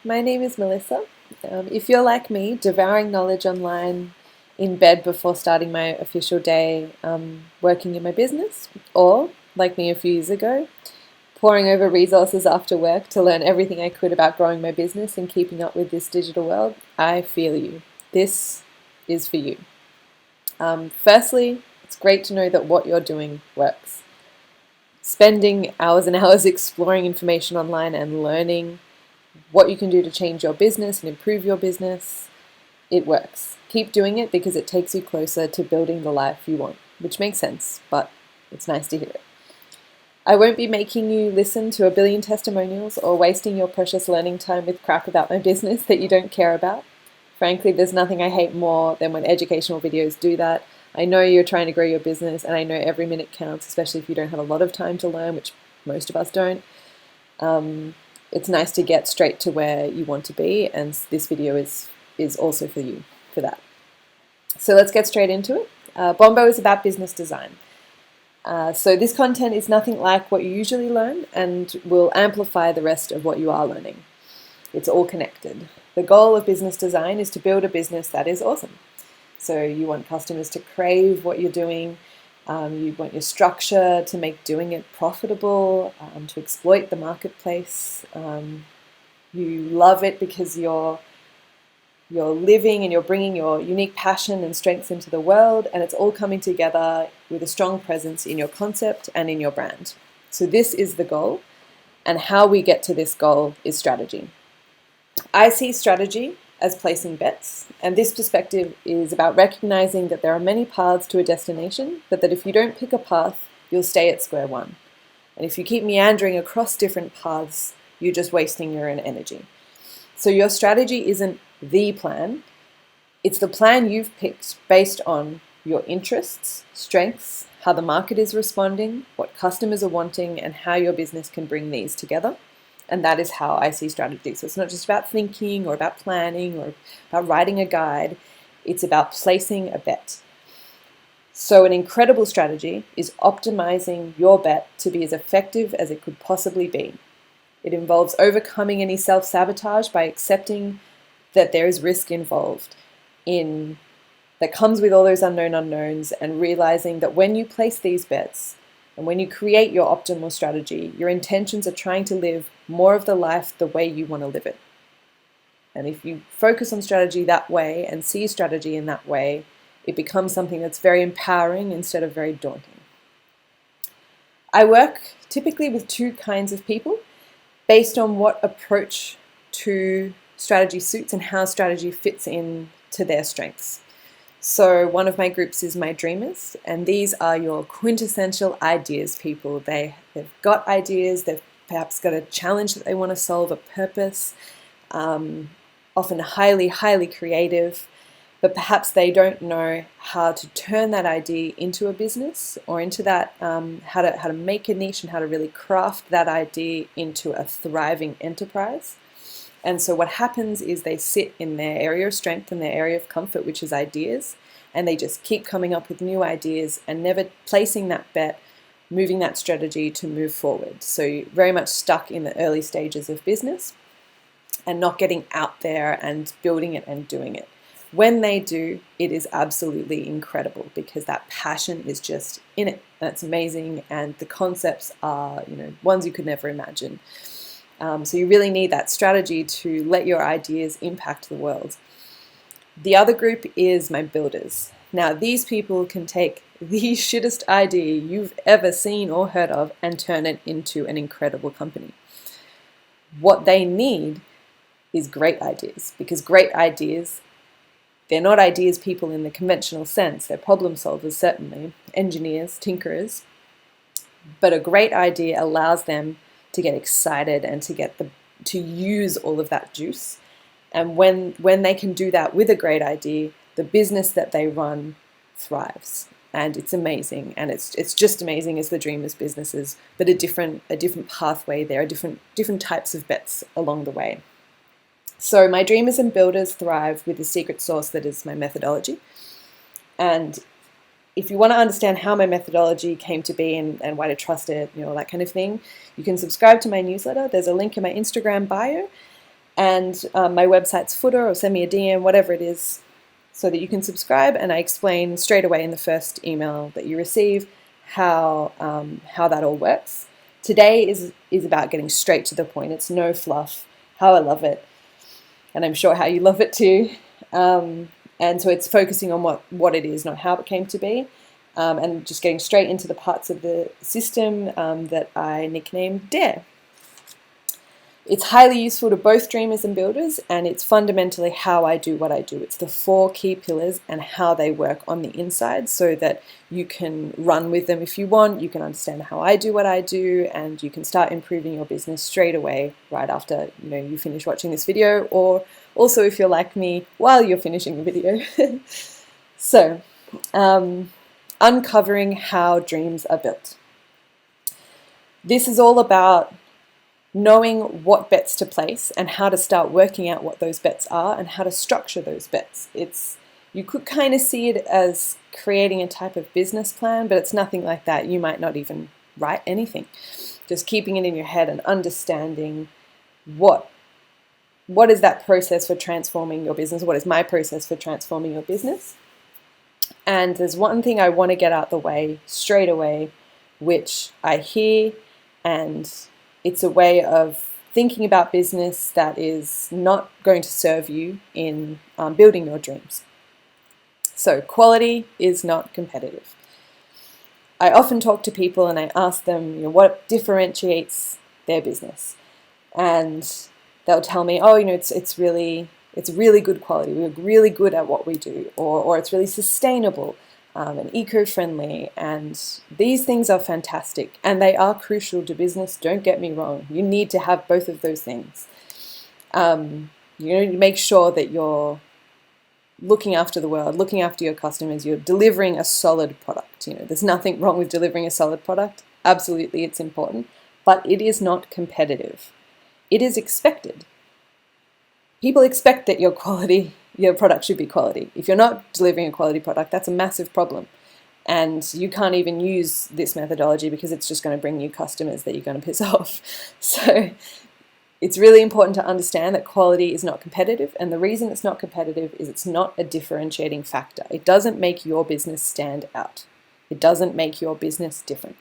my name is Melissa. If you're like me, devouring knowledge online in bed before starting my official day working in my business, or like me a few years ago, poring over resources after work to learn everything I could about growing my business and keeping up with this digital world, I feel you. This is for you. Firstly, it's great to know that what you're doing works. Spending hours and hours exploring information online and learning what you can do to change your business and improve your business, it works. Keep doing it because it takes you closer to building the life you want, which makes sense, but it's nice to hear it. I won't be making you listen to a billion testimonials or wasting your precious learning time with crap about my business that you don't care about. Frankly, there's nothing I hate more than when educational videos do that. I know you're trying to grow your business, and I know every minute counts, especially if you don't have a lot of time to learn, which most of us don't. It's nice to get straight to where you want to be, and this video is also for you for that. So let's get straight into it. Bombo is about business design. So this content is nothing like what you usually learn and will amplify the rest of what you are learning. It's all connected. The goal of business design is to build a business that is awesome. So you want customers to crave what you're doing. You want your structure to make doing it profitable, to exploit the marketplace. You love it because you're living and you're bringing your unique passion and strengths into the world, and it's all coming together with a strong presence in your concept and in your brand. So this is the goal, and how we get to this goal is strategy. I see strategy as placing bets, and this perspective is about recognizing that there are many paths to a destination, but that if you don't pick a path, you'll stay at square one. And if you keep meandering across different paths, you're just wasting your own energy. So your strategy isn't the plan, it's the plan you've picked based on your interests, strengths, how the market is responding, what customers are wanting, and how your business can bring these together. And that is how I see strategy. So it's not just about thinking or about planning or about writing a guide. It's about placing a bet. So an incredible strategy is optimizing your bet to be as effective as it could possibly be. It involves overcoming any self-sabotage by accepting that there is risk involved that comes with all those unknown unknowns, and realizing that when you place these bets, and when you create your optimal strategy, your intentions are trying to live more of the life the way you want to live it. And if you focus on strategy that way and see strategy in that way, it becomes something that's very empowering instead of very daunting. I work typically with two kinds of people based on what approach to strategy suits and how strategy fits in to their strengths. So one of my groups is my dreamers, and these are your quintessential ideas people. They've got ideas, they've perhaps got a challenge that they want to solve, a purpose, often highly, highly creative, but perhaps they don't know how to turn that idea into a business or into that, how to make a niche and how to really craft that idea into a thriving enterprise. And so what happens is they sit in their area of strength and their area of comfort, which is ideas, and they just keep coming up with new ideas and never placing that bet, moving that strategy to move forward. So you're very much stuck in the early stages of business and not getting out there and building it and doing it. When they do, it is absolutely incredible because that passion is just in it, and it's amazing, and the concepts are, ones you could never imagine. So you really need that strategy to let your ideas impact the world. The other group is my builders. Now, these people can take the shittest idea you've ever seen or heard of and turn it into an incredible company. What they need is great ideas, because great ideas, they're not ideas people in the conventional sense. They're problem solvers, certainly, engineers, tinkerers. But a great idea allows them to get excited and to use all of that juice. And when they can do that with a great idea, the business that they run thrives. And it's amazing. And it's just amazing as the dreamers' businesses, but a different pathway there, different types of bets along the way. So my dreamers and builders thrive with the secret sauce that is my methodology. And if you want to understand how my methodology came to be and why to trust it, that kind of thing, you can subscribe to my newsletter. There's a link in my Instagram bio. And my website's footer, or send me a DM, whatever it is, so that you can subscribe, and I explain straight away in the first email that you receive how that all works. Today is about getting straight to the point. It's no fluff, how I love it, and I'm sure how you love it too. And so it's focusing on what it is, not how it came to be, and just getting straight into the parts of the system that I nicknamed DARE. It's highly useful to both dreamers and builders, and it's fundamentally how I do what I do. It's the 4 key pillars and how they work on the inside, so that you can run with them if you want, you can understand how I do what I do, and you can start improving your business straight away right after you finish watching this video, or also if you're like me, while you're finishing the video. So, uncovering how dreams are built. This is all about knowing what bets to place and how to start working out what those bets are and how to structure those bets. You could kind of see it as creating a type of business plan, but it's nothing like that. You might not even write anything. Just keeping it in your head and understanding what is that process for transforming your business? What is my process for transforming your business? And there's one thing I want to get out the way straight away, which I hear, and it's a way of thinking about business that is not going to serve you in building your dreams. So quality is not competitive. I often talk to people and I ask them, what differentiates their business, and they'll tell me, it's really good quality. We're really good at what we do, or it's really sustainable. And eco-friendly, and these things are fantastic, and they are crucial to business, don't get me wrong. You need to have both of those things. You need to make sure that you're looking after the world, looking after your customers, you're delivering a solid product. There's nothing wrong with delivering a solid product. Absolutely, it's important, but it is not competitive. It is expected. People expect that your product should be quality. If you're not delivering a quality product, that's a massive problem. And you can't even use this methodology because it's just going to bring you customers that you're going to piss off. So it's really important to understand that quality is not competitive. And the reason it's not competitive is it's not a differentiating factor. It doesn't make your business stand out. It doesn't make your business different.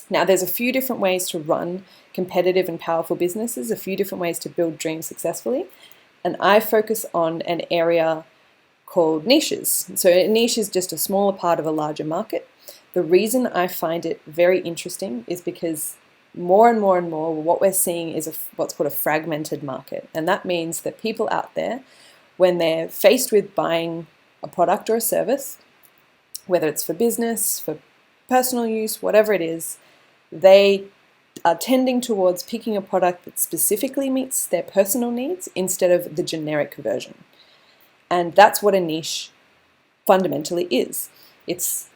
Now, there's a few different ways to run competitive and powerful businesses, a few different ways to build dreams successfully. And I focus on an area called niches. So a niche is just a smaller part of a larger market. The reason I find it very interesting is because more and more and more what we're seeing is what's called a fragmented market. And that means that people out there, when they're faced with buying a product or a service, whether it's for business, for personal use, whatever it is, they are tending towards picking a product that specifically meets their personal needs instead of the generic version. And that's what a niche fundamentally is. It's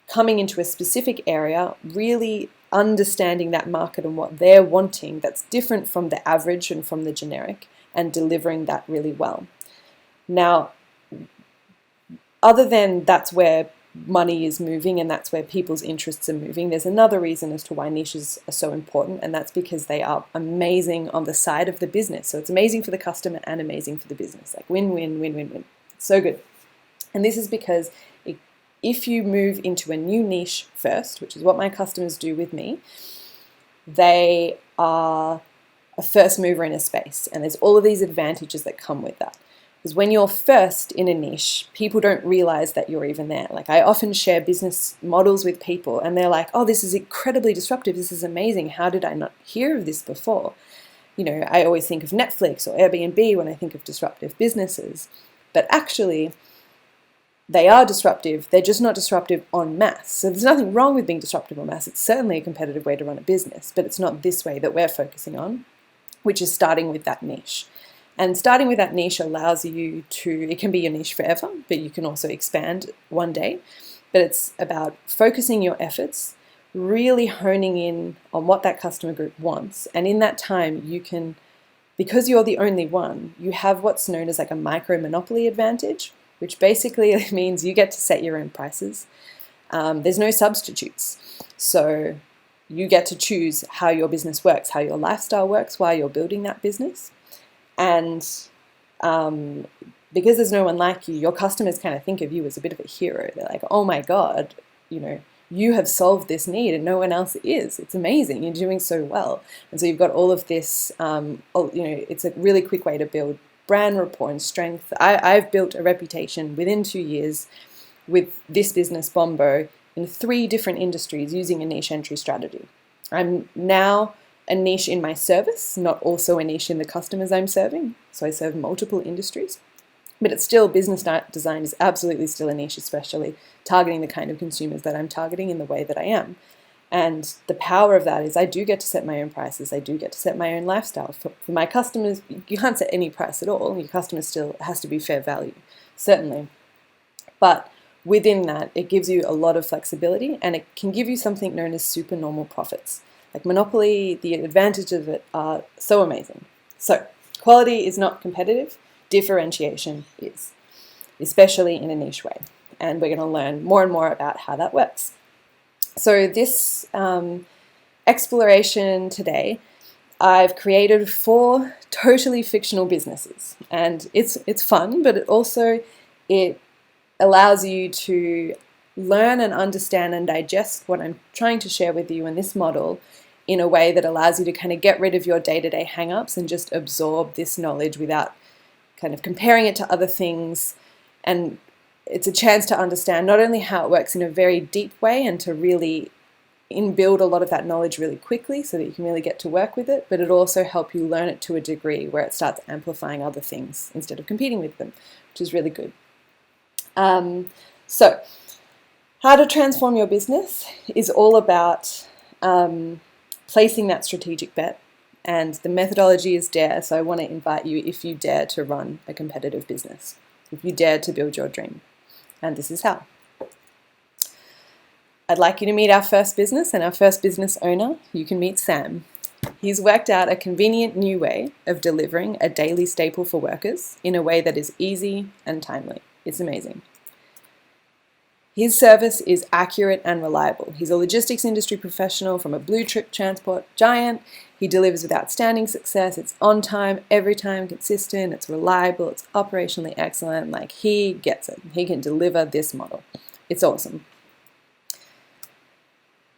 coming into a specific area, really understanding that market and what they're wanting that's different from the average and from the generic, and delivering that really well. Now, other than that's where money is moving and that's where people's interests are moving, there's another reason as to why niches are so important, and that's because they are amazing on the side of the business. So it's amazing for the customer and amazing for the business, like win-win, win-win-win. So good. And this is because if you move into a new niche first, which is what my customers do with me, they are a first mover in a space, and there's all of these advantages that come with that. Because when you're first in a niche, people don't realize that you're even there. Like, I often share business models with people and they're like, oh, this is incredibly disruptive. This is amazing. How did I not hear of this before? I always think of Netflix or Airbnb when I think of disruptive businesses. But actually, they are disruptive. They're just not disruptive en masse. So there's nothing wrong with being disruptive en masse. It's certainly a competitive way to run a business, but it's not this way that we're focusing on, which is starting with that niche. And starting with that niche allows you to, it can be your niche forever, but you can also expand one day. But it's about focusing your efforts, really honing in on what that customer group wants. And in that time, you can, because you're the only one, you have what's known as like a micro monopoly advantage, which basically means you get to set your own prices. There's no substitutes. So you get to choose how your business works, how your lifestyle works while you're building that business. And because there's no one like you, your customers kind of think of you as a bit of a hero. They're like, oh my God, you have solved this need and no one else is. It's amazing. You're doing so well. And so you've got all of this, it's a really quick way to build brand rapport and strength. I've built a reputation within 2 years with this business, Bombo, in 3 different industries using a niche entry strategy. I'm now a niche in my service, not also a niche in the customers I'm serving. So I serve multiple industries. But it's still, business design is absolutely still a niche, especially targeting the kind of consumers that I'm targeting in the way that I am. And the power of that is I do get to set my own prices. I do get to set my own lifestyle. For my customers, you can't set any price at all. Your customer still has to be fair value, certainly. But within that, it gives you a lot of flexibility, and it can give you something known as supernormal profits. Like Monopoly, the advantages of it are so amazing. So quality is not competitive. Differentiation is, especially in a niche way. And we're going to learn more and more about how that works. So this exploration today, I've created 4 totally fictional businesses. And it's fun, but it allows you to learn and understand and digest what I'm trying to share with you in this model in a way that allows you to kind of get rid of your day-to-day hang-ups and just absorb this knowledge without kind of comparing it to other things. And it's a chance to understand not only how it works in a very deep way and to really inbuild a lot of that knowledge really quickly so that you can really get to work with it, but it also helps you learn it to a degree where it starts amplifying other things instead of competing with them, which is really good. So how to transform your business is all about placing that strategic bet. And the methodology is DARE, so I want to invite you, if you dare to run a competitive business, if you dare to build your dream. And this is how. I'd like you to meet our first business and our first business owner. You can meet Sam. He's worked out a convenient new way of delivering a daily staple for workers in a way that is easy and timely. It's amazing. His service is accurate and reliable. He's a logistics industry professional from a blue chip transport giant. He delivers with outstanding success. It's on time, every time, consistent, it's reliable, it's operationally excellent. Like, he gets it. He can deliver this model. It's awesome.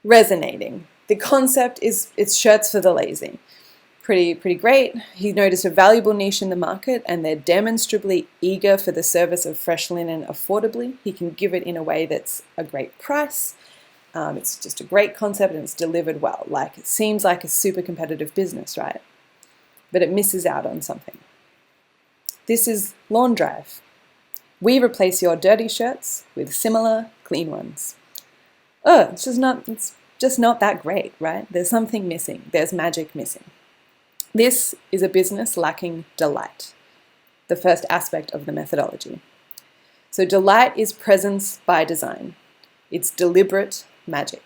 Resonating. The concept is it's shirts for the lazy. Pretty great. He noticed a valuable niche in the market and they're demonstrably eager for the service of fresh linen affordably. He can give it in a way that's a great price. It's just a great concept and it's delivered well. Like, it seems like a super competitive business, right? But it misses out on something. This is Lawn Drive. We replace your dirty shirts with similar clean ones. It's just not that great, right? There's something missing. There's magic missing. This is a business lacking delight, the first aspect of the methodology. So delight is presence by design. It's deliberate magic.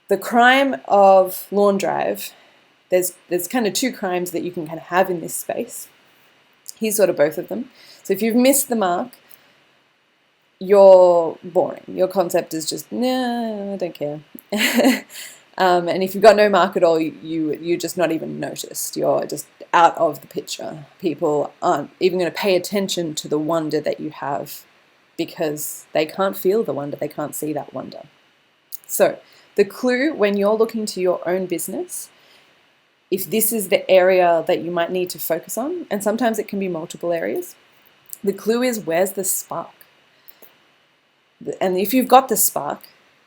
The crime of Lawn Drive, there's kind of 2 crimes that you can kind of have in this space. Here's sort of both of them. So if you've missed the mark, you're boring. Your concept is just, nah, I don't care. And if you've got no mark at all, you're just not even noticed. You're just out of the picture. People aren't even going to pay attention to the wonder that you have because they can't feel the wonder. They can't see that wonder. So the clue when you're looking to your own business, if this is the area that you might need to focus on, and sometimes it can be multiple areas, the clue is, where's the spark? And if you've got the spark,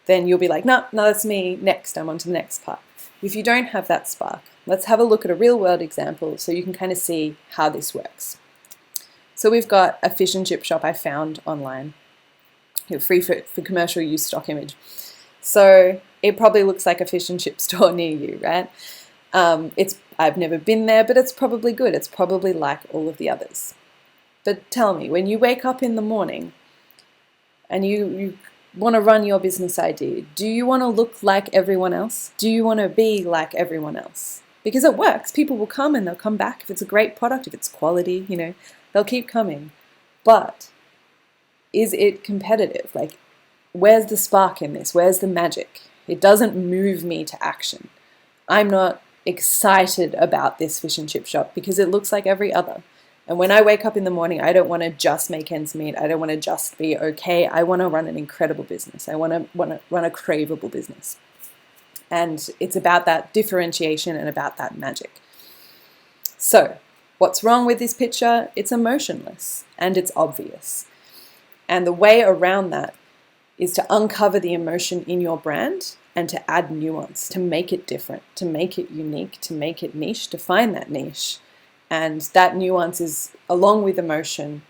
then you'll be like, no, that's me. Next, I'm on to the next part. If you don't have that spark, let's have a look at a real world example so you can kind of see how this works. So we've got a fish and chip shop I found online. Free for commercial use stock image. So it probably looks like a fish and chip store near you, right? I've never been there, but it's probably good. It's probably like all of the others. But tell me, when you wake up in the morning and you want to run your business idea, do you want to look like everyone else? Do you want to be like everyone else? Because it works. People will come and they'll come back. If it's a great product, if it's quality, they'll keep coming. But is it competitive? Like, where's the spark in this? Where's the magic? It doesn't move me to action. I'm not excited about this fish and chip shop because it looks like every other. And when I wake up in the morning, I don't want to just make ends meet. I don't want to just be okay. I want to run an incredible business. I want to run a craveable business. And it's about that differentiation and about that magic. So, what's wrong with this picture? It's emotionless and it's obvious. And the way around that is to uncover the emotion in your brand and to add nuance, to make it different, to make it unique, to make it niche, to find that niche. And that nuance is, along with emotion,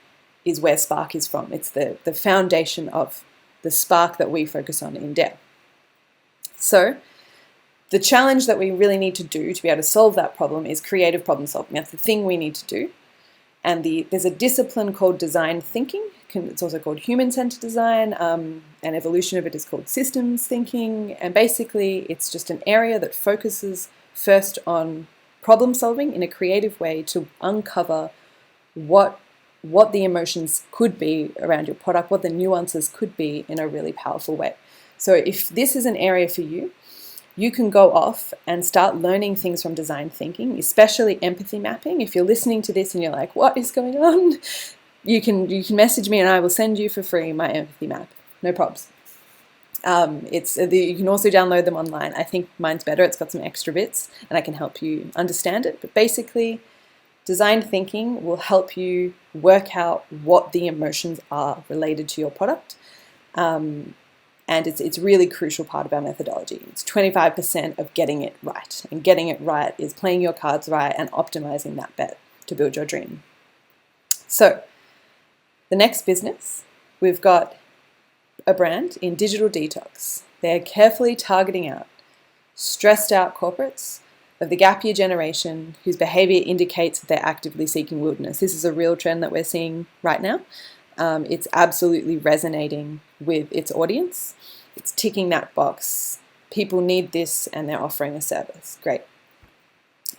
is where spark is from. It's the foundation of the spark that we focus on in Dare. So the challenge that we really need to do to be able to solve that problem is creative problem solving. That's the thing we need to do. And there's a discipline called design thinking. It's also called human-centered design. An evolution of it is called systems thinking. And basically, it's just an area that focuses first on problem solving in a creative way to uncover what the emotions could be around your product, what the nuances could be in a really powerful way. So if this is an area for you, you can go off and start learning things from design thinking, especially empathy mapping. If you're listening to this and you're like, what is going on? You can message me and I will send you for free my empathy map. No probs. You can also download them online. I think mine's better. It's got some extra bits and I can help you understand it. But basically, design thinking will help you work out what the emotions are related to your product. And it's really crucial part of our methodology. It's 25% of getting it right. And getting it right is playing your cards right and optimizing that bet to build your dream. So the next business, we've got a brand in digital detox. They're carefully targeting out stressed out corporates of the gap year generation whose behavior indicates that they're actively seeking wilderness. This is a real trend that we're seeing right now. It's absolutely resonating with its audience. It's ticking that box. People need this and they're offering a service. Great.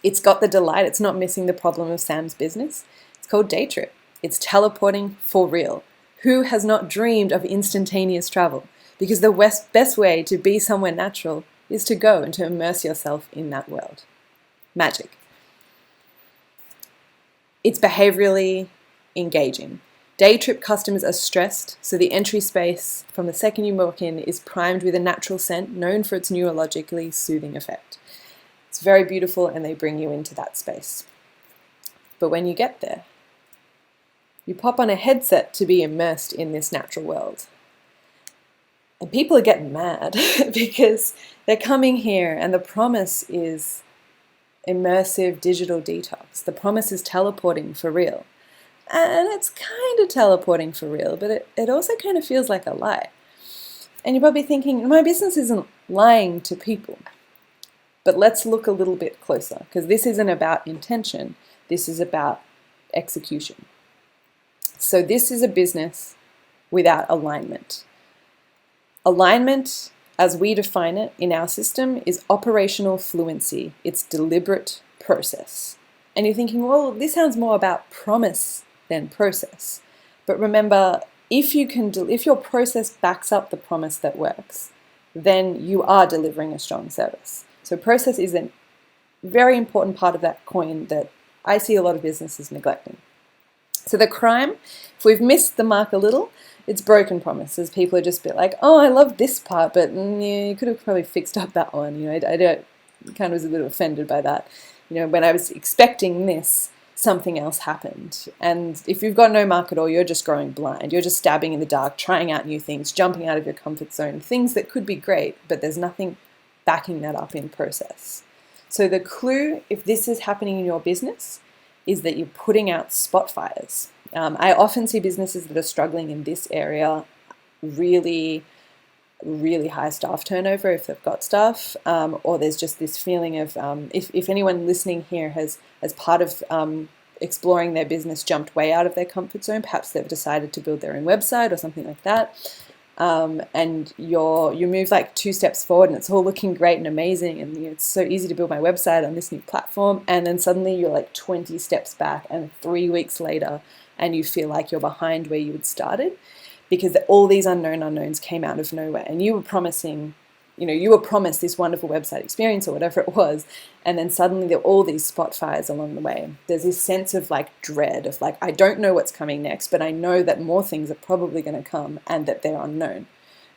It's got the delight. It's not missing the problem of Sam's business. It's called Day Trip. It's teleporting for real. Who has not dreamed of instantaneous travel? Because the best way to be somewhere natural is to go and to immerse yourself in that world. Magic. It's behaviorally engaging. Day trip customers are stressed, so the entry space from the second you walk in is primed with a natural scent known for its neurologically soothing effect. It's very beautiful and they bring you into that space. But when you get there, you pop on a headset to be immersed in this natural world. And people are getting mad because they're coming here and the promise is immersive digital detox. The promise is teleporting for real. And it's kind of teleporting for real, but it also kind of feels like a lie. And you're probably thinking, my business isn't lying to people. But let's look a little bit closer, because this isn't about intention. This is about execution. So this is a business without alignment. Alignment, as we define it in our system, is operational fluency. It's deliberate process. And you're thinking, well, this sounds more about promise than process. But remember, if your process backs up the promise that works, then you are delivering a strong service. So process is a very important part of that coin that I see a lot of businesses neglecting. So the crime, if we've missed the mark a little, it's broken promises. People are just a bit like, oh, I love this part, but yeah, you could have probably fixed up that one. I kind of was a little offended by that. When I was expecting this, something else happened. And if you've got no mark at all, you're just growing blind. You're just stabbing in the dark, trying out new things, jumping out of your comfort zone, things that could be great, but there's nothing backing that up in process. So the clue, if this is happening in your business, is that you're putting out spot fires. I often see businesses that are struggling in this area, really, really high staff turnover if they've got staff, or there's just this feeling of, if anyone listening here has, as part of exploring their business, jumped way out of their comfort zone, perhaps they've decided to build their own website or something like that, and you move like 2 steps forward and it's all looking great and amazing and it's so easy to build my website on this new platform, and then suddenly you're like 20 steps back and 3 weeks later and you feel like you're behind where you had started because all these unknowns came out of nowhere and you were promising you were promised this wonderful website experience or whatever it was, and then suddenly there are all these spot fires along the way. There's this sense of like dread of like, I don't know what's coming next, but I know that more things are probably going to come and that they're unknown.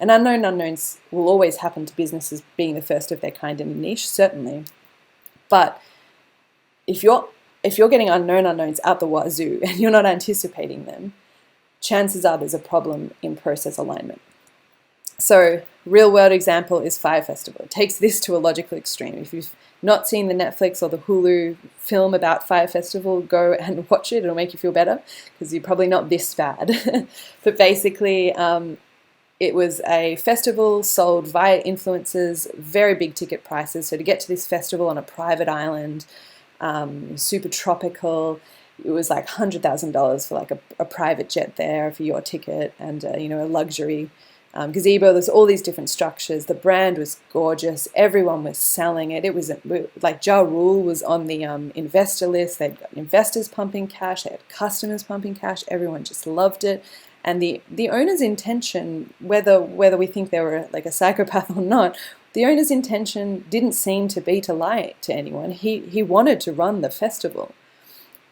And unknown unknowns will always happen to businesses being the first of their kind in a niche, certainly. But if you're getting unknown unknowns out the wazoo and you're not anticipating them, chances are there's a problem in process alignment. So, real world example is Fire Festival. It takes this to a logical extreme. If you've not seen the Netflix or the Hulu film about Fire Festival, go and watch it. It'll make you feel better because you're probably not this bad. But basically, it was a festival sold via influencers, very big ticket prices. So to get to this festival on a private island, super tropical, it was like $100,000 for like a private jet there for your ticket, and a luxury gazebo. There's all these different structures. The brand was gorgeous. Everyone was selling it. It was like Ja Rule was on the investor list. They'd got investors pumping cash. They had customers pumping cash. Everyone just loved it. And the owner's intention, whether we think they were like a psychopath or not, the owner's intention didn't seem to be to lie to anyone. He wanted to run the festival.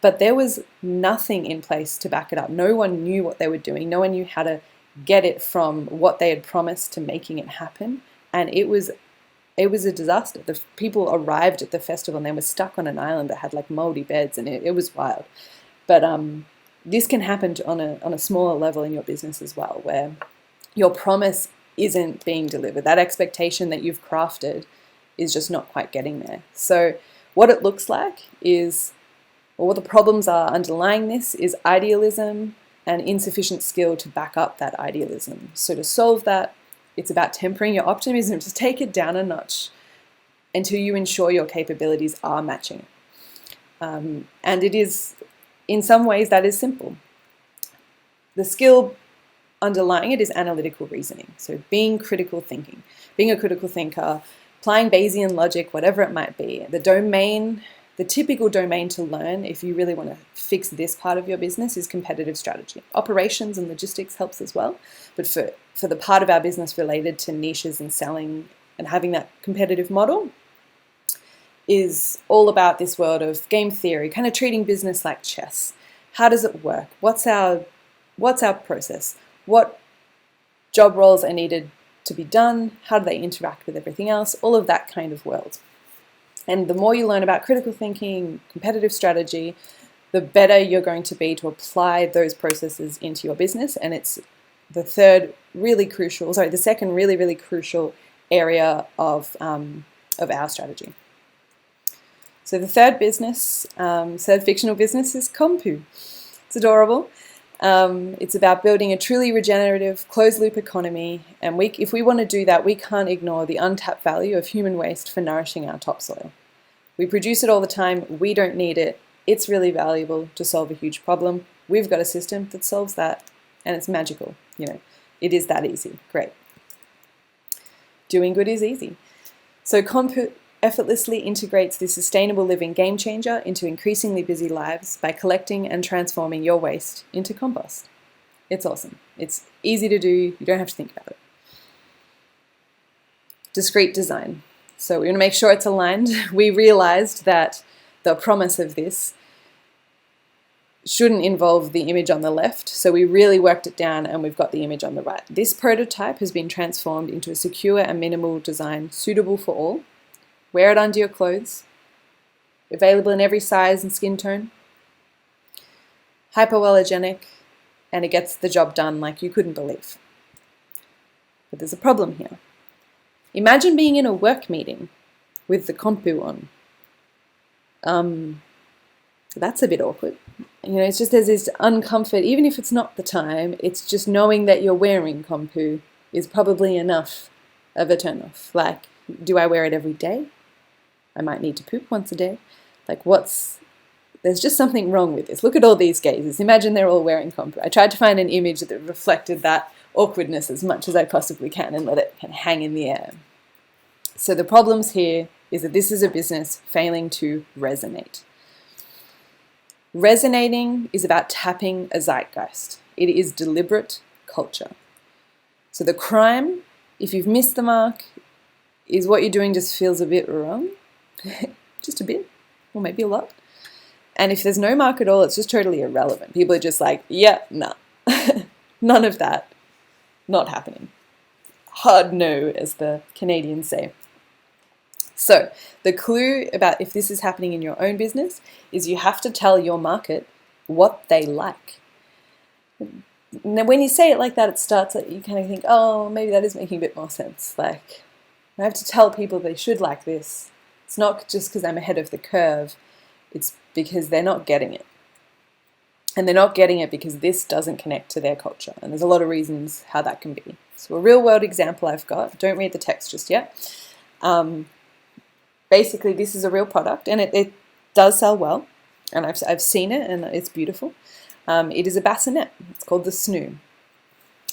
But there was nothing in place to back it up. No one knew what they were doing. No one knew how to get it from what they had promised to making it happen. And it was a disaster. The people arrived at the festival and they were stuck on an island that had like moldy beds, and it was wild. But this can happen on a smaller level in your business as well, where your promise isn't being delivered. That expectation that you've crafted is just not quite getting there. So what it looks like is, or what the problems are underlying this, is idealism and insufficient skill to back up that idealism. So to solve that, it's about tempering your optimism, to take it down a notch until you ensure your capabilities are matching. And it is, in some ways, that is simple. The skill underlying it is analytical reasoning. So being critical thinking, being a critical thinker, applying Bayesian logic, whatever it might be. The typical domain to learn if you really want to fix this part of your business is competitive strategy. Operations and logistics helps as well. But for the part of our business related to niches and selling and having that competitive model is all about this world of game theory, kind of treating business like chess. How does it work? What's our process? What job roles are needed to be done? How do they interact with everything else? All of that kind of world. And the more you learn about critical thinking, competitive strategy, the better you're going to be to apply those processes into your business. And it's the second really, really crucial area of our strategy. So the third fictional business is Kompu. It's adorable. It's about building a truly regenerative, closed-loop economy. And if we want to do that, we can't ignore the untapped value of human waste for nourishing our topsoil. We produce it all the time. We don't need it. It's really valuable to solve a huge problem. We've got a system that solves that, and it's magical. It is that easy. Great. Doing good is easy. So Kompu effortlessly integrates the sustainable living game changer into increasingly busy lives by collecting and transforming your waste into compost. It's awesome. It's easy to do. You don't have to think about it. Discrete design. So we want to make sure it's aligned. We realized that the promise of this shouldn't involve the image on the left, so we really worked it down and we've got the image on the right. This prototype has been transformed into a secure and minimal design suitable for all. Wear it under your clothes. Available in every size and skin tone. Hypoallergenic, and it gets the job done like you couldn't believe. But there's a problem here. Imagine being in a work meeting with the Kompu on. That's a bit awkward. It's just there's this uncomfort, even if it's not the time, it's just knowing that you're wearing Kompu is probably enough of a turn-off. Like, do I wear it every day? I might need to poop once a day. There's just something wrong with this. Look at all these gazes. Imagine they're all wearing Kompu. I tried to find an image that reflected that awkwardness as much as I possibly can and let it kind of hang in the air. So the problems here is that this is a business failing to resonate. Resonating is about tapping a zeitgeist. It is deliberate culture. So the crime, if you've missed the mark, is what you're doing just feels a bit wrong, just a bit, or maybe a lot. And if there's no mark at all, it's just totally irrelevant. People are just like, yeah, nah, none of that, not happening. Hard no, as the Canadians say. So the clue about if this is happening in your own business is you have to tell your market what they like. Now, when you say it like that, it starts that you kind of think, oh, maybe that is making a bit more sense. Like, I have to tell people they should like this. It's not just because I'm ahead of the curve. It's because they're not getting it. And they're not getting it because this doesn't connect to their culture. And there's a lot of reasons how that can be. So a real world example I've got, don't read the text just yet. Basically, this is a real product, and it does sell well. And I've seen it, and it's beautiful. It is a bassinet. It's called the snoo.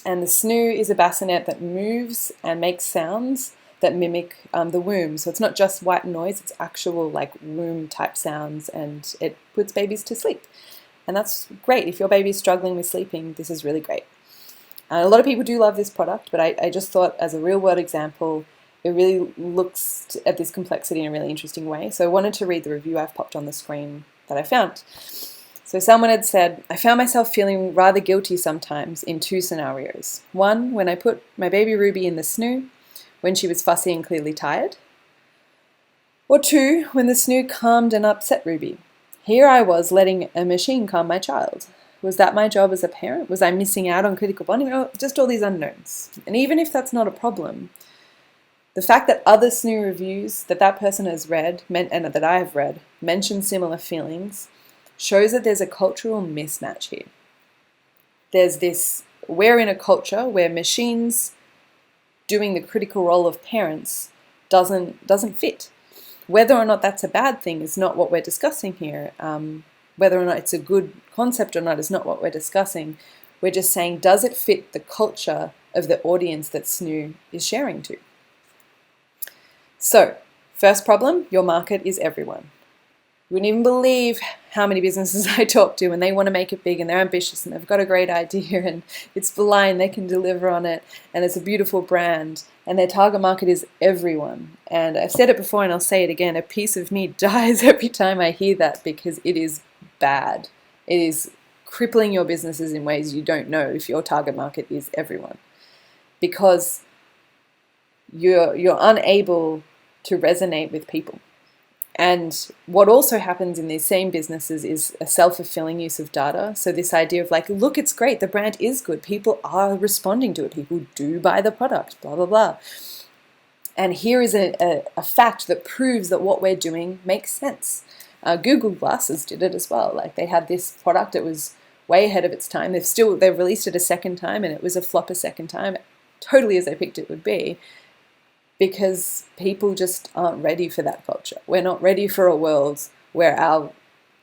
And the snoo is a bassinet that moves and makes sounds that mimic the womb. So it's not just white noise, it's actual like womb type sounds, and it puts babies to sleep. And that's great. If your baby's struggling with sleeping, this is really great. A lot of people do love this product, but I just thought as a real world example, it really looks at this complexity in a really interesting way. So I wanted to read the review I've popped on the screen that I found. So someone had said, I found myself feeling rather guilty sometimes in two scenarios. One, when I put my baby Ruby in the snoo, when she was fussy and clearly tired. Or two, when the snoo calmed and upset Ruby. Here I was letting a machine calm my child. Was that my job as a parent? Was I missing out on critical bonding? Oh, just all these unknowns. And even if that's not a problem, the fact that other snoo reviews that person has read, and that I have read, mention similar feelings, shows that there's a cultural mismatch here. There's this, we're in a culture where machines doing the critical role of parents doesn't fit. Whether or not that's a bad thing is not what we're discussing here. Whether or not it's a good concept or not is not what we're discussing. We're just saying, does it fit the culture of the audience that snoo is sharing to? So, first problem, your market is everyone. You wouldn't even believe how many businesses I talk to, and they want to make it big, and they're ambitious, and they've got a great idea, and it's the line, they can deliver on it, and it's a beautiful brand, and their target market is everyone. And I've said it before, and I'll say it again, a piece of me dies every time I hear that, because it is bad. It is crippling your businesses in ways you don't know if your target market is everyone, because you're unable to resonate with people. And what also happens in these same businesses is a self-fulfilling use of data. So this idea of like, look, it's great, the brand is good, people are responding to it, people do buy the product, blah, blah, blah. And here is a fact that proves that what we're doing makes sense. Google Glasses did it as well. Like, they had this product, it was way ahead of its time. They've released it a second time, and it was a flop a second time, totally as they picked it would be. Because people just aren't ready for that culture. We're not ready for a world where our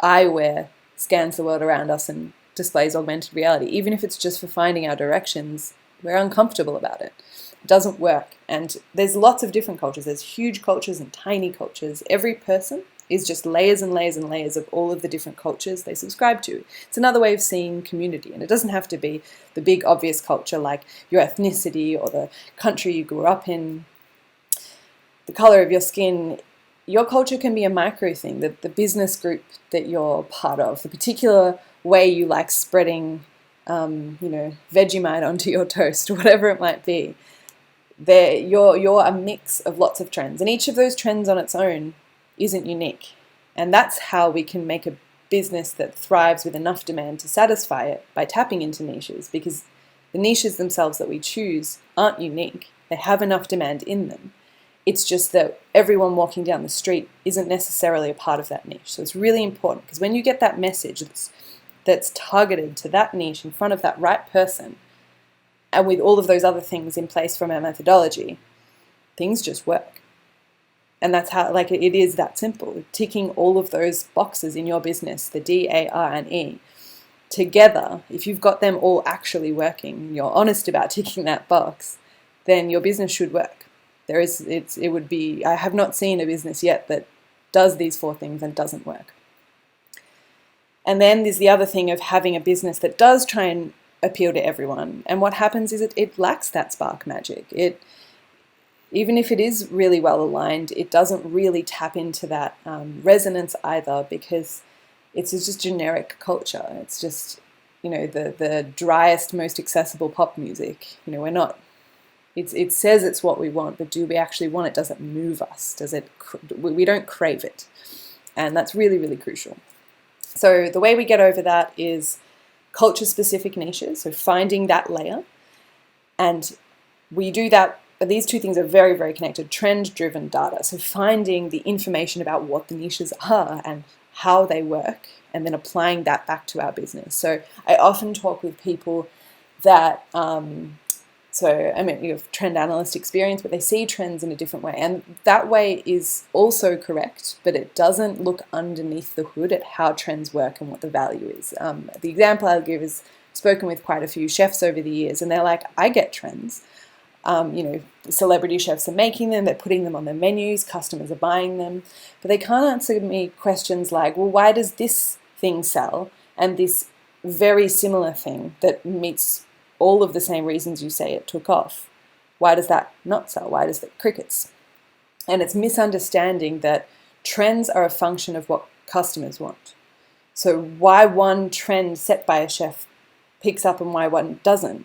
eyewear scans the world around us and displays augmented reality. Even if it's just for finding our directions, we're uncomfortable about it. It doesn't work. And there's lots of different cultures. There's huge cultures and tiny cultures. Every person is just layers and layers and layers of all of the different cultures they subscribe to. It's another way of seeing community. And it doesn't have to be the big obvious culture like your ethnicity or the country you grew up in, the color of your skin. Your culture can be a micro thing, the business group that you're part of, the particular way you like spreading, Vegemite onto your toast, whatever it might be. You're a mix of lots of trends, and each of those trends on its own isn't unique. And that's how we can make a business that thrives with enough demand to satisfy it, by tapping into niches, because the niches themselves that we choose aren't unique. They have enough demand in them. It's just that everyone walking down the street isn't necessarily a part of that niche. So it's really important, because when you get that message that's targeted to that niche in front of that right person, and with all of those other things in place from our methodology, things just work. And that's how, like, it is that simple. Ticking all of those boxes in your business, the D, A, R, and E, together, if you've got them all actually working, you're honest about ticking that box, then your business should work. I have not seen a business yet that does these four things and doesn't work. And then there's the other thing of having a business that does try and appeal to everyone. And what happens is it lacks that spark magic. even if it is really well aligned, it doesn't really tap into that resonance either, because it's just generic culture. It's just, the driest, most accessible pop music. We're not. It says it's what we want, but do we actually want it? Does it move us? We don't crave it, and that's really, really crucial. So the way we get over that is culture-specific niches. So finding that layer, and we do that. These two things are very, very connected. Trend-driven data. So finding the information about what the niches are and how they work, and then applying that back to our business. So I often talk with people that, you have trend analyst experience, but they see trends in a different way. And that way is also correct, but it doesn't look underneath the hood at how trends work and what the value is. The example I'll give is, spoken with quite a few chefs over the years, and they're like, I get trends. Celebrity chefs are making them, they're putting them on their menus, customers are buying them, but they can't answer me questions like, well, why does this thing sell and this very similar thing that meets all of the same reasons you say it took off, why does that not sell? Why does that crickets? And it's misunderstanding that trends are a function of what customers want. So why one trend set by a chef picks up and why one doesn't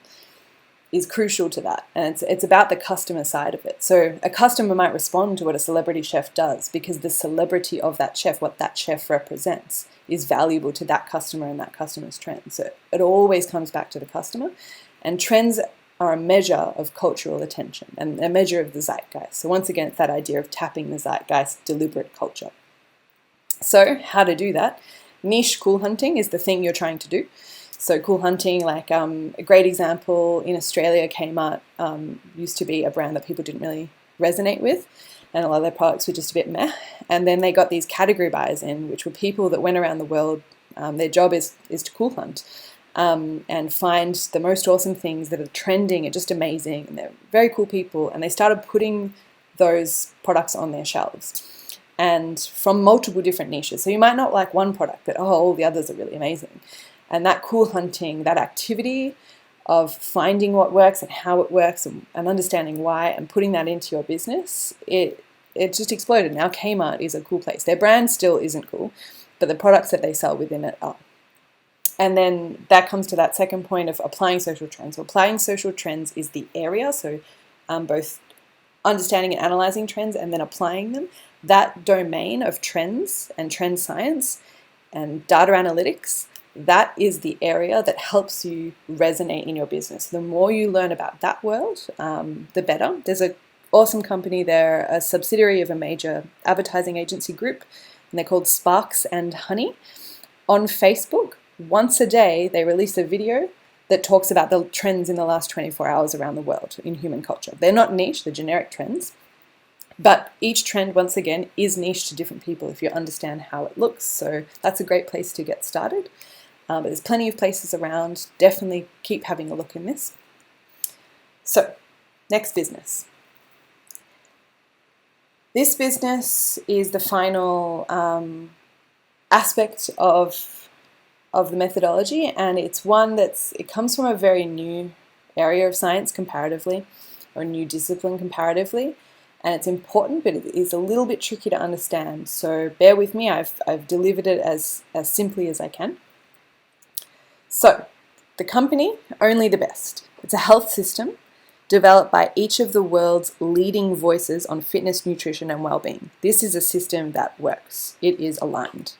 is crucial to that. And it's about the customer side of it. So a customer might respond to what a celebrity chef does because the celebrity of that chef, what that chef represents, is valuable to that customer and that customer's trend. So it always comes back to the customer. And trends are a measure of cultural attention and a measure of the zeitgeist. So once again, it's that idea of tapping the zeitgeist, deliberate culture. So how to do that? Niche cool hunting is the thing you're trying to do. So cool hunting, like a great example in Australia, Kmart used to be a brand that people didn't really resonate with, and a lot of their products were just a bit meh. And then they got these category buyers in, which were people that went around the world. Their job is to cool hunt and find the most awesome things that are trending and just amazing, and they're very cool people. And they started putting those products on their shelves, and from multiple different niches. So you might not like one product, but all the others are really amazing. And that cool hunting, that activity of finding what works and how it works and understanding why and putting that into your business, it just exploded. Now Kmart is a cool place. Their brand still isn't cool, but the products that they sell within it are. And then that comes to that second point of applying social trends. So applying social trends is the area, so both understanding and analyzing trends and then applying them. That domain of trends and trend science and data analytics, that is the area that helps you resonate in your business. The more you learn about that world, the better. There's an awesome company there, a subsidiary of a major advertising agency group, and they're called Sparks and Honey. On Facebook, once a day, they release a video that talks about the trends in the last 24 hours around the world in human culture. They're not niche, they're generic trends. But each trend, once again, is niche to different people if you understand how it looks. So that's a great place to get started. But there's plenty of places around. Definitely keep having a look in this. So, next business. This business is the final aspect of the methodology, and it's one it comes from a very new area of science comparatively, or a new discipline comparatively, and it's important, but it is a little bit tricky to understand. So bear with me. I've delivered it as simply as I can. So, the company, Only the Best. It's a health system developed by each of the world's leading voices on fitness, nutrition, and well-being. This is a system that works. It is aligned.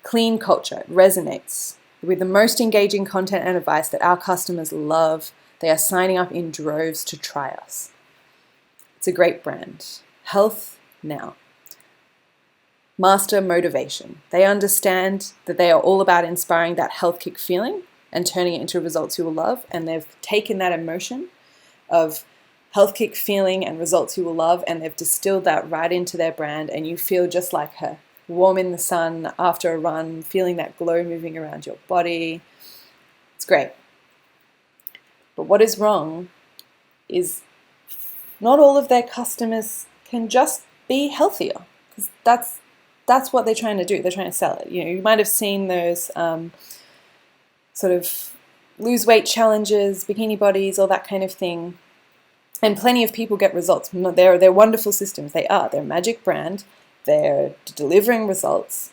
Clean culture resonates with the most engaging content and advice that our customers love. They are signing up in droves to try us. It's a great brand. Health now. Master motivation. They understand that they are all about inspiring that health kick feeling and turning it into results you will love. And they've taken that emotion of health kick feeling and results you will love, and they've distilled that right into their brand, and you feel just like her, warm in the sun after a run, feeling that glow moving around your body. It's great. But what is wrong is not all of their customers can just be healthier, because that's what they're trying to do. They're trying to sell it. You might have seen those sort of lose weight challenges, bikini bodies, all that kind of thing. And plenty of people get results. They're wonderful systems. They're a magic brand. They're delivering results.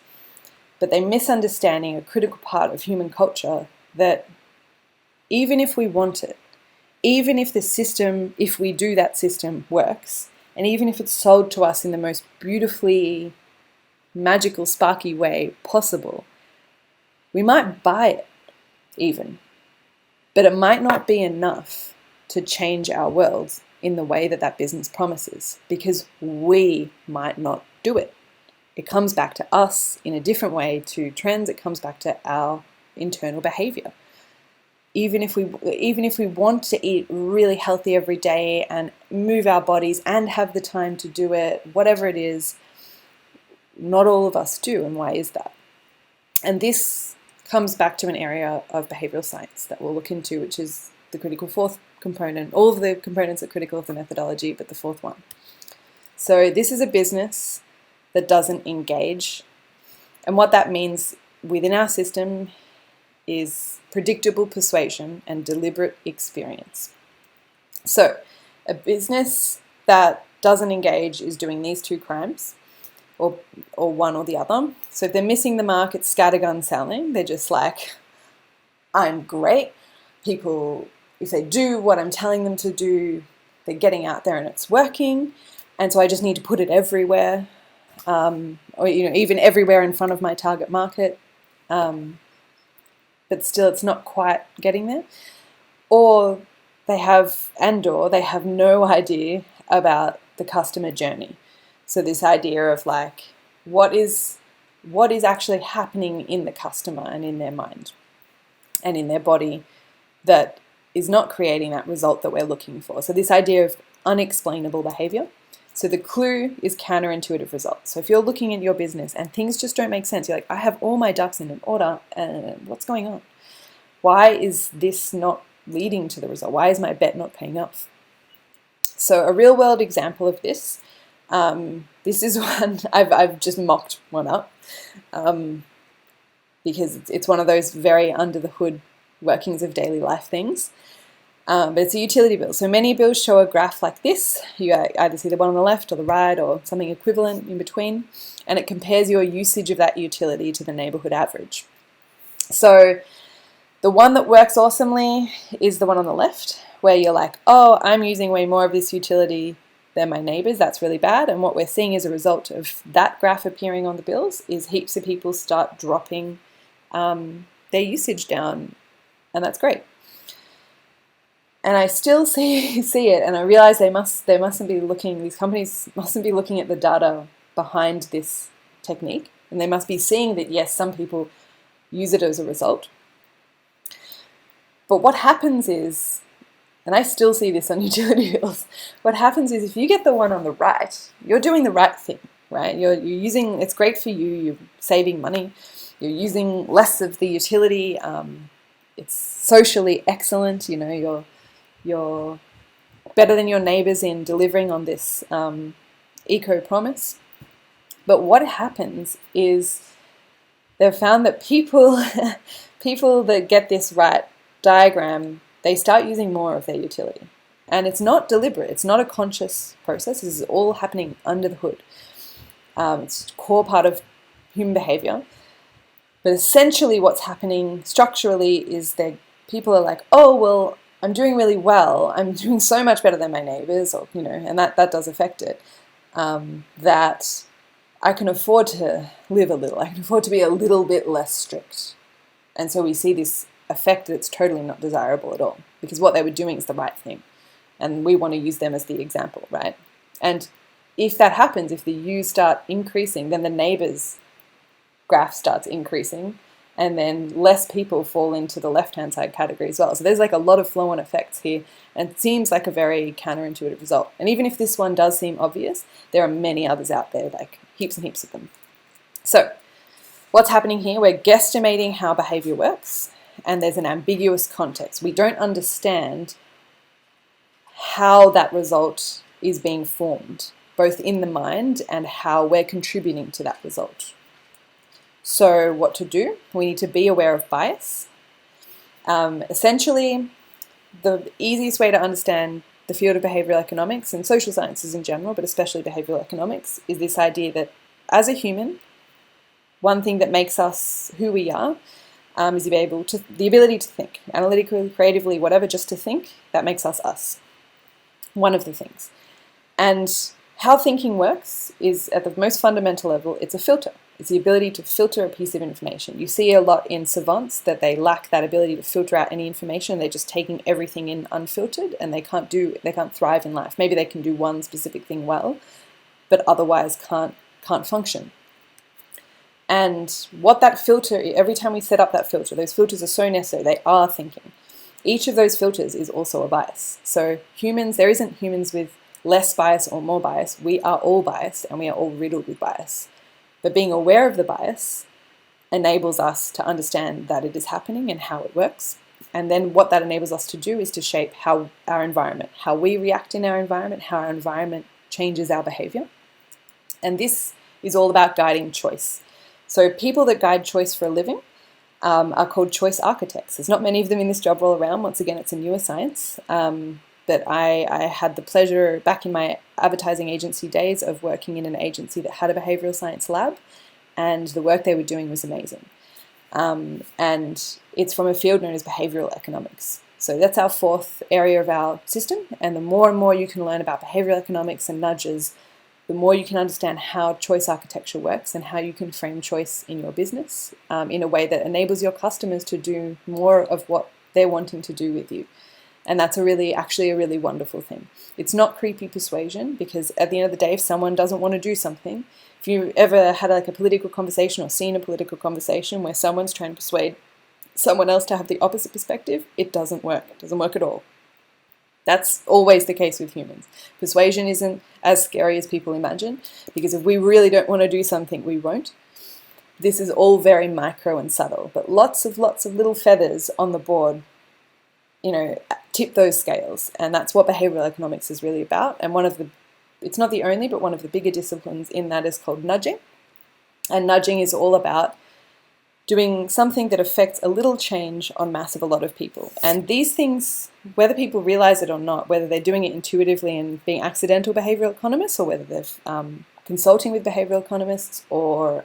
But they're misunderstanding a critical part of human culture, that even if we want it, even if the system, if we do that system works, and even if it's sold to us in the most beautifully magical, sparky way possible, we might buy it even, but it might not be enough to change our world in the way that that business promises, because we might not do it. It comes back to us in a different way to trends. It comes back to our internal behavior. Even if we want to eat really healthy every day and move our bodies and have the time to do it, whatever it is, not all of us do. And why is that? And this comes back to an area of behavioral science that we'll look into, which is the critical fourth component. All of the components are critical of the methodology, but the fourth one. So this is a business that doesn't engage. And what that means within our system is predictable persuasion and deliberate experience. So a business that doesn't engage is doing these two crimes, or one or the other. So if they're missing the mark, it's scattergun selling. They're just like, I'm great. People, if they do what I'm telling them to do, they're getting out there and it's working. And so I just need to put it everywhere, or even everywhere in front of my target market. But still it's not quite getting there. Or they have no idea about the customer journey. So this idea of like, what is actually happening in the customer and in their mind and in their body that is not creating that result that we're looking for. So this idea of unexplainable behavior. So the clue is counterintuitive results. So if you're looking at your business and things just don't make sense, you're like, I have all my ducks in an order, and what's going on? Why is this not leading to the result? Why is my bet not paying off? So a real world example of this, this is one, I've just mocked one up, because it's one of those very under the hood workings of daily life things. But it's a utility bill. So many bills show a graph like this. You either see the one on the left or the right or something equivalent in between, and it compares your usage of that utility to the neighborhood average. So the one that works awesomely is the one on the left, where you're like, oh, I'm using way more of this utility than my neighbors. That's really bad. And what we're seeing as a result of that graph appearing on the bills is heaps of people start dropping their usage down, and that's great. And I still see it, and I realize these companies mustn't be looking at the data behind this technique, and they must be seeing that, yes, some people use it as a result. But what happens is, and I still see this on utility bills, what happens is if you get the one on the right, you're doing the right thing, right? You're using, it's great for you, you're saving money, you're using less of the utility, it's socially excellent, you're better than your neighbors in delivering on this eco promise. But what happens is they've found that people that get this right diagram, they start using more of their utility. And it's not deliberate. It's not a conscious process. This is all happening under the hood. It's a core part of human behavior. But essentially what's happening structurally is that people are like, oh, well, I'm doing really well. I'm doing so much better than my neighbors, and that does affect it. That I can afford to live a little. I can afford to be a little bit less strict. And so we see this effect that's totally not desirable at all, because what they were doing is the right thing. And we want to use them as the example, right? And if that happens, if the U's start increasing, then the neighbors' graph starts increasing, and then less people fall into the left-hand side category as well. So there's like a lot of flow-on effects here, and it seems like a very counterintuitive result. And even if this one does seem obvious, there are many others out there, like heaps and heaps of them. So what's happening here? We're guesstimating how behavior works, and there's an ambiguous context. We don't understand how that result is being formed, both in the mind and how we're contributing to that result. So what to do? We need to be aware of bias. Essentially, the easiest way to understand the field of behavioral economics and social sciences in general, but especially behavioral economics, is this idea that as a human, one thing that makes us who we are is the ability to think, analytically, creatively, whatever, just to think. That makes us us. One of the things. And how thinking works is, at the most fundamental level, it's a filter. It's the ability to filter a piece of information. You see a lot in savants that they lack that ability to filter out any information. They're just taking everything in unfiltered, and they can't thrive in life. Maybe they can do one specific thing well, but otherwise can't function. And what that filter, every time we set up that filter, those filters are so necessary. They are thinking. Each of those filters is also a bias. So humans, there isn't humans with less bias or more bias. We are all biased, and we are all riddled with bias. But being aware of the bias enables us to understand that it is happening and how it works. And then what that enables us to do is to shape how our environment, how we react in our environment, how our environment changes our behavior. And this is all about guiding choice. So people that guide choice for a living are called choice architects. There's not many of them in this job role around. Once again, it's a newer science. But I had the pleasure back in my advertising agency days of working in an agency that had a behavioral science lab, and the work they were doing was amazing. And it's from a field known as behavioral economics. So that's our fourth area of our system, and the more and more you can learn about behavioral economics and nudges, the more you can understand how choice architecture works and how you can frame choice in your business in a way that enables your customers to do more of what they're wanting to do with you. And that's actually a really wonderful thing. It's not creepy persuasion, because at the end of the day, if someone doesn't want to do something, if you ever had like a political conversation or seen a political conversation where someone's trying to persuade someone else to have the opposite perspective, it doesn't work. It doesn't work at all. That's always the case with humans. Persuasion isn't as scary as people imagine, because if we really don't want to do something, we won't. This is all very micro and subtle, but lots of little feathers on the board, tip those scales. And that's what behavioral economics is really about. And it's not the only, but one of the bigger disciplines in that is called nudging. And nudging is all about doing something that affects a little change en masse of a lot of people. And these things, whether people realize it or not, whether they're doing it intuitively and being accidental behavioral economists, or whether they're consulting with behavioral economists, or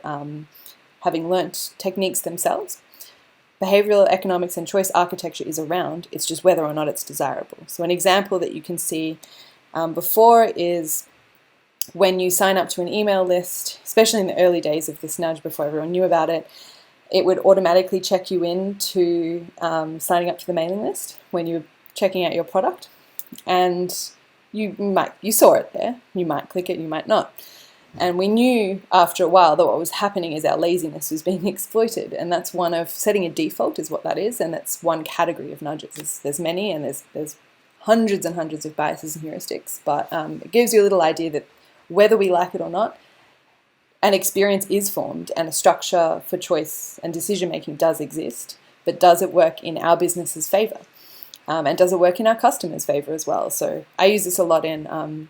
having learnt techniques themselves, behavioral economics and choice architecture is around. It's just whether or not it's desirable. So an example that you can see before is when you sign up to an email list, especially in the early days of this nudge before everyone knew about it, it would automatically check you in to signing up to the mailing list when you're checking out your product. And you saw it there. You might click it, you might not. And we knew after a while that what was happening is our laziness was being exploited. And that's one of setting a default is what that is. And that's one category of nudges. There's many, and there's hundreds and hundreds of biases and heuristics. But it gives you a little idea that whether we like it or not, an experience is formed, and a structure for choice and decision-making does exist. But does it work in our business's favor? And does it work in our customers' favor as well? So I use this a lot in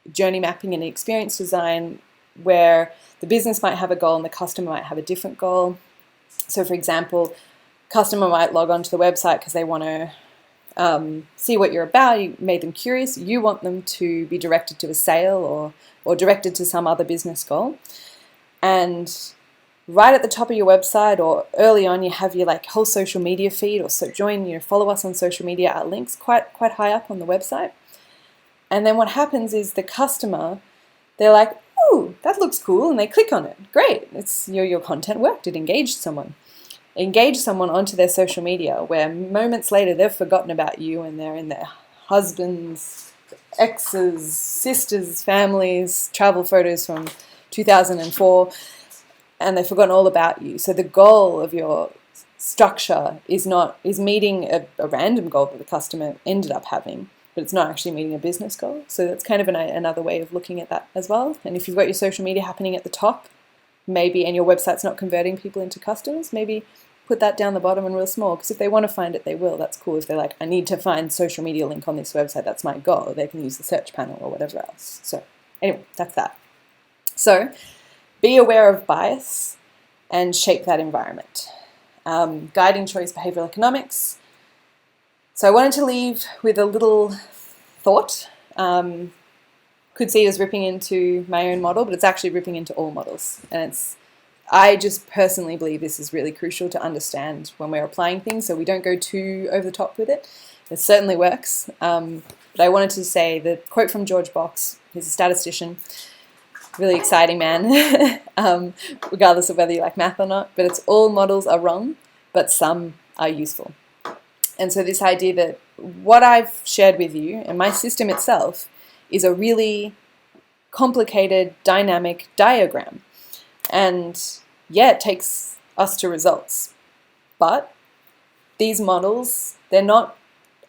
journey mapping and experience design, where the business might have a goal and the customer might have a different goal. So for example, customer might log onto the website because they want to see what you're about. You made them curious. You want them to be directed to a sale or directed to some other business goal. And right at the top of your website or early on, you have your whole social media feed, or follow us on social media at links quite high up on the website. And then what happens is the customer, they're like, "Ooh, that looks cool," and they click on it. Great, it's your content worked. It engaged someone. Engage someone onto their social media, where moments later they've forgotten about you and they're in their husbands, exes, sisters, families, travel photos from 2004, and they've forgotten all about you. So the goal of your structure is meeting a random goal that the customer ended up having, but it's not actually meeting a business goal. So that's kind of another way of looking at that as well. And if you've got your social media happening at the top, maybe, and your website's not converting people into customers, maybe put that down the bottom and real small, because if they want to find it, they will. That's cool. If they're like, I need to find social media link on this website, that's my goal, they can use the search panel or whatever else. So anyway, that's that. So be aware of bias and shape that environment. Guiding choice behavioral economics. So I wanted to leave with a little thought could see it as ripping into my own model, but it's actually ripping into all models. And I just personally believe this is really crucial to understand when we're applying things, so we don't go too over the top with it. It certainly works. But I wanted to say the quote from George Box, he's a statistician, really exciting man, regardless of whether you like math or not, but it's all models are wrong, but some are useful. And so this idea that what I've shared with you and my system itself is a really complicated dynamic diagram. And yeah, it takes us to results. But these models, they're not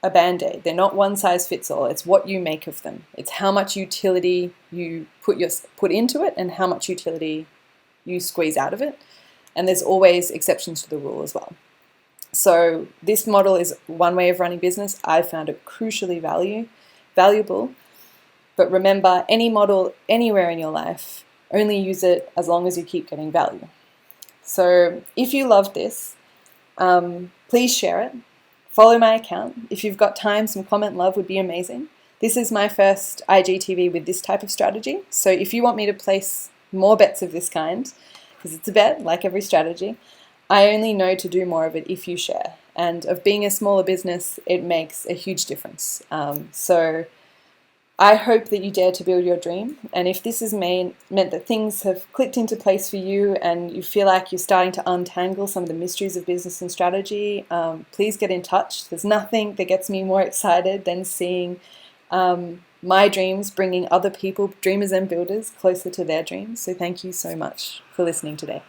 a band-aid. They're not one size fits all. It's what you make of them. It's how much utility you put into it and how much utility you squeeze out of it. And there's always exceptions to the rule as well. So this model is one way of running business. I found it crucially valuable. But remember, any model anywhere in your life, only use it as long as you keep getting value. So if you loved this, please share it. Follow my account. If you've got time, some comment love would be amazing. This is my first IGTV with this type of strategy. So if you want me to place more bets of this kind, because it's a bet, like every strategy, I only know to do more of it if you share. And of being a smaller business, it makes a huge difference. So I hope that you dare to build your dream. And if this has meant that things have clicked into place for you and you feel like you're starting to untangle some of the mysteries of business and strategy, please get in touch. There's nothing that gets me more excited than seeing my dreams bringing other people, dreamers and builders, closer to their dreams. So thank you so much for listening today.